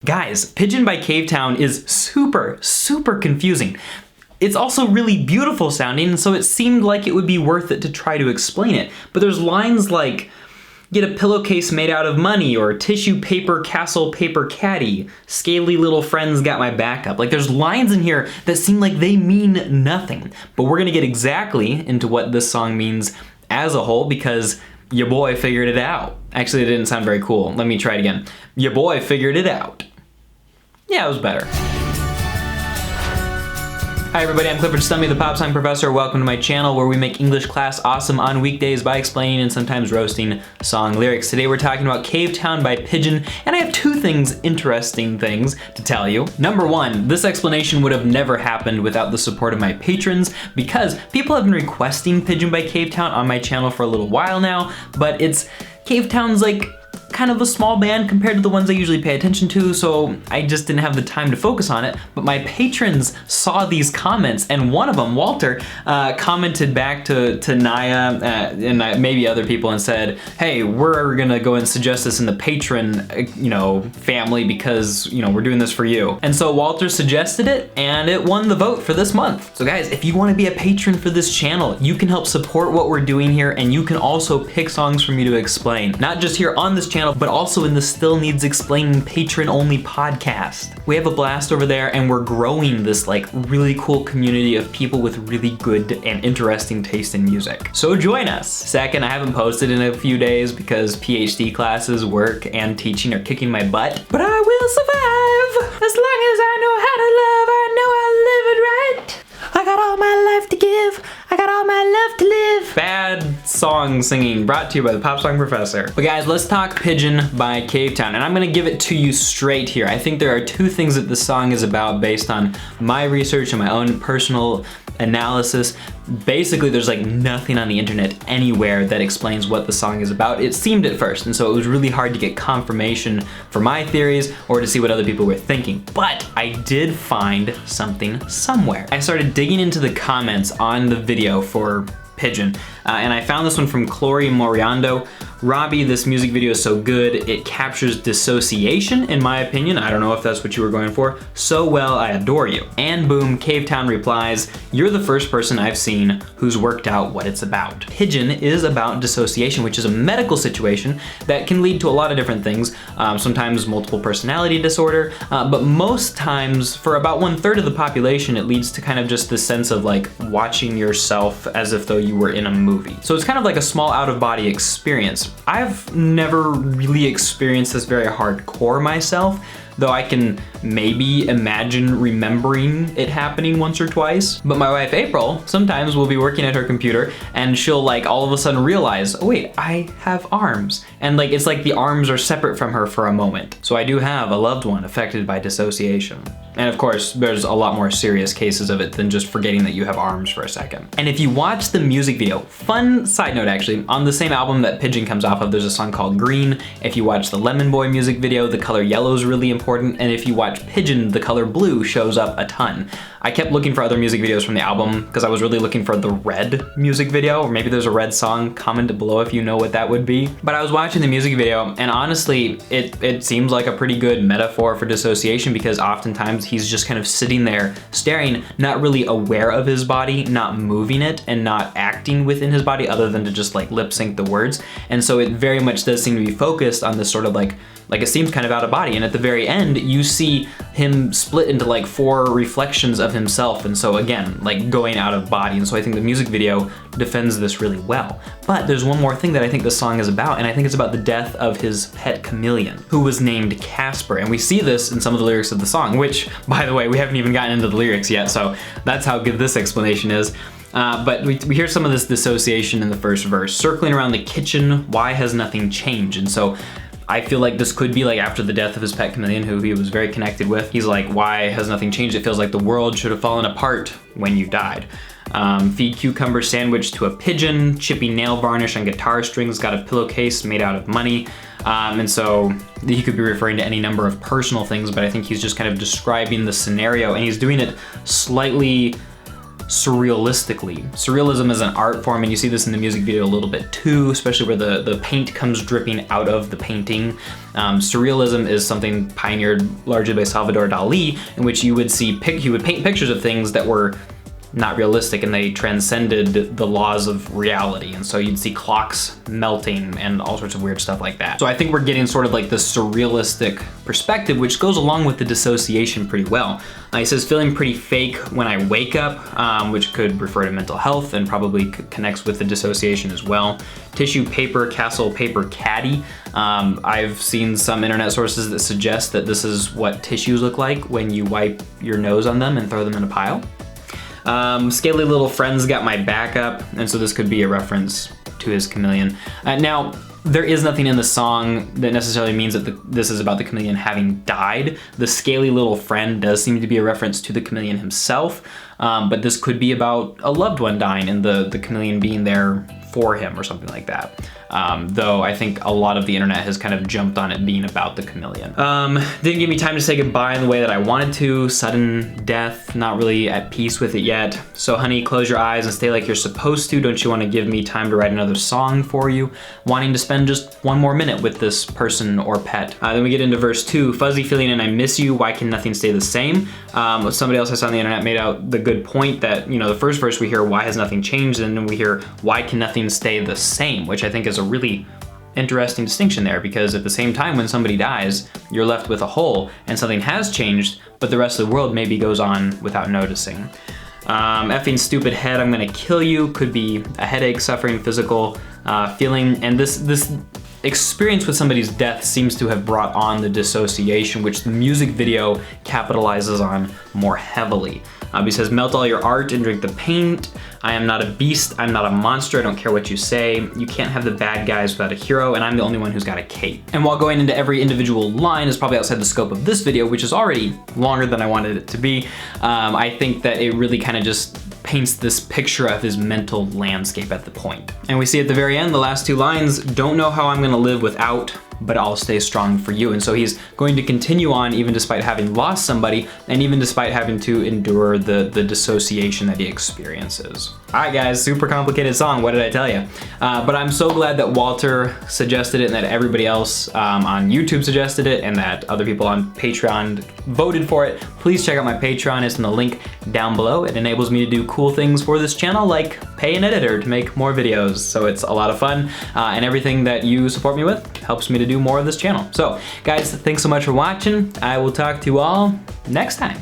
Guys, Pigeon by Cavetown is super confusing. It's also really beautiful sounding, so it seemed like it would be worth it to try to explain it. But there's lines like, get a pillowcase made out of money, or tissue paper castle paper caddy, scaly little friends got my back up. Like, there's lines in here that seem like they mean nothing. But we're gonna get exactly into what this song means as a whole because your boy figured it out. Actually, it didn't sound very cool. Let me try it again. Your boy figured it out. Yeah, it was better. Hi everybody, I'm Clifford Stummy, the Pop Song Professor. Welcome to my channel where we make English class awesome on weekdays by explaining and sometimes roasting song lyrics. Today we're talking about Cavetown by Pigeon, and I have two interesting things to tell you. Number one, this explanation would have never happened without the support of my patrons because people have been requesting Pigeon by Cavetown on my channel for a little while now, but Cavetown's like kind of a small band compared to the ones I usually pay attention to, so I just didn't have the time to focus on it. But my patrons saw these comments, and one of them, Walter, commented back to Naya and maybe other people and said, hey, we're gonna go and suggest this in the patron, family because, we're doing this for you. And so Walter suggested it, and it won the vote for this month. So guys, if you wanna be a patron for this channel, you can help support what we're doing here, and you can also pick songs for me to explain. Not just here on this channel, but also in the Still Needs Explaining patron-only podcast. We have a blast over there, and we're growing this really cool community of people with really good and interesting taste in music. So join us. Second, I haven't posted in a few days because PhD classes, work, and teaching are kicking my butt, but I will survive. As long as I know how to love, I know I'll live it right. I got all my life to give, I got all my love to live. Bad song singing brought to you by the Pop Song Professor. But guys, let's talk Pigeon by Cavetown, and I'm gonna give it to you straight here. I think there are two things that this song is about based on my research and my own personal analysis. Basically, there's nothing on the internet anywhere that explains what the song is about. It seemed at first, and so it was really hard to get confirmation for my theories or to see what other people were thinking. But I did find something somewhere. I started digging into the comments on the video for Pigeon, and I found this one from Chloe Moriando. Robbie, this music video is so good, it captures dissociation, in my opinion. I don't know if that's what you were going for. So well, I adore you. And boom, Cavetown replies, you're the first person I've seen who's worked out what it's about. Pigeon is about dissociation, which is a medical situation that can lead to a lot of different things. Sometimes multiple personality disorder, but most times, for about 1/3 of the population, it leads to kind of just this sense of watching yourself as if though you were in a movie. So it's kind of like a small out-of-body experience. I've never really experienced this very hardcore myself, though I can maybe imagine remembering it happening once or twice. But my wife April sometimes will be working at her computer and she'll all of a sudden realize, oh wait, I have arms. And it's like the arms are separate from her for a moment. So I do have a loved one affected by dissociation. And of course, there's a lot more serious cases of it than just forgetting that you have arms for a second. And if you watch the music video, fun side note actually, on the same album that Pigeon comes off of, there's a song called Green. If you watch the Lemon Boy music video, the color yellow is really important. And if you watch Pigeon, the color blue shows up a ton. I kept looking for other music videos from the album because I was really looking for the red music video, or maybe there's a red song. Comment below if you know what that would be. But I was watching the music video, and honestly, it seems like a pretty good metaphor for dissociation because oftentimes he's just kind of sitting there staring, not really aware of his body, not moving it, and not acting within his body other than to just lip sync the words. And so it very much does seem to be focused on this sort of it seems kind of out of body. And at the very end, you see him split into 4 reflections of himself. And so again, going out of body. And so I think the music video defends this really well. But there's one more thing that I think the song is about, and I think it's about the death of his pet chameleon, who was named Casper. And we see this in some of the lyrics of the song, which, by the way, we haven't even gotten into the lyrics yet. So that's how good this explanation is. But we hear some of this dissociation in the first verse. Circling around the kitchen, why has nothing changed? And so I feel like this could be after the death of his pet chameleon, who he was very connected with. He's why has nothing changed? It feels like the world should have fallen apart when you died. Feed cucumber sandwich to a pigeon, chippy nail varnish on guitar strings, got a pillowcase made out of money. And so he could be referring to any number of personal things, but I think he's just kind of describing the scenario, and he's doing it slightly surrealistically. Surrealism is an art form, and you see this in the music video a little bit too, especially where the paint comes dripping out of the painting. Surrealism is something pioneered largely by Salvador Dali, in which you would see he would paint pictures of things that were not realistic, and they transcended the laws of reality. And so you'd see clocks melting and all sorts of weird stuff like that. So I think we're getting sort of like the surrealistic perspective, which goes along with the dissociation pretty well. He says, feeling pretty fake when I wake up, which could refer to mental health and probably connects with the dissociation as well. Tissue paper, castle paper caddy. I've seen some internet sources that suggest that this is what tissues look like when you wipe your nose on them and throw them in a pile. Scaly little friends got my back up, and so this could be a reference to his chameleon. Now, there is nothing in the song that necessarily means that this is about the chameleon having died. The scaly little friend does seem to be a reference to the chameleon himself, but this could be about a loved one dying and the chameleon being there for him or something like that. Though I think a lot of the internet has kind of jumped on it being about the chameleon. Didn't give me time to say goodbye in the way that I wanted to. Sudden death, not really at peace with it yet. So honey, close your eyes and stay like you're supposed to. Don't you want to give me time to write another song for you? Wanting to spend just one more minute with this person or pet. Then we get into verse 2. Fuzzy feeling and I miss you. Why can nothing stay the same? Somebody else I saw on the internet made out the good point that, you know, the first verse we hear, why has nothing changed? And then we hear, why can nothing stay the same? Which I think is a really interesting distinction there, because at the same time when somebody dies, you're left with a hole and something has changed, but the rest of the world maybe goes on without noticing. Effing stupid head, I'm gonna kill you, could be a headache, suffering, physical feeling, and this experience with somebody's death seems to have brought on the dissociation, which the music video capitalizes on more heavily. He says, melt all your art and drink the paint. I am not a beast, I'm not a monster, I don't care what you say. You can't have the bad guys without a hero, and I'm the only one who's got a cape. And while going into every individual line is probably outside the scope of this video, which is already longer than I wanted it to be, I think that it really kind of just paints this picture of his mental landscape at the point. And we see at the very end, the last two lines, don't know how I'm gonna live without, but I'll stay strong for you. And so he's going to continue on even despite having lost somebody, and even despite having to endure the dissociation that he experiences. All right guys, super complicated song, what did I tell you? But I'm so glad that Walter suggested it, and that everybody else on YouTube suggested it, and that other people on Patreon voted for it. Please check out my Patreon, it's in the link down below. It enables me to do cool things for this channel, like pay an editor to make more videos. So it's a lot of fun, and everything that you support me with helps me to do more of this channel. So guys, thanks so much for watching. I will talk to you all next time.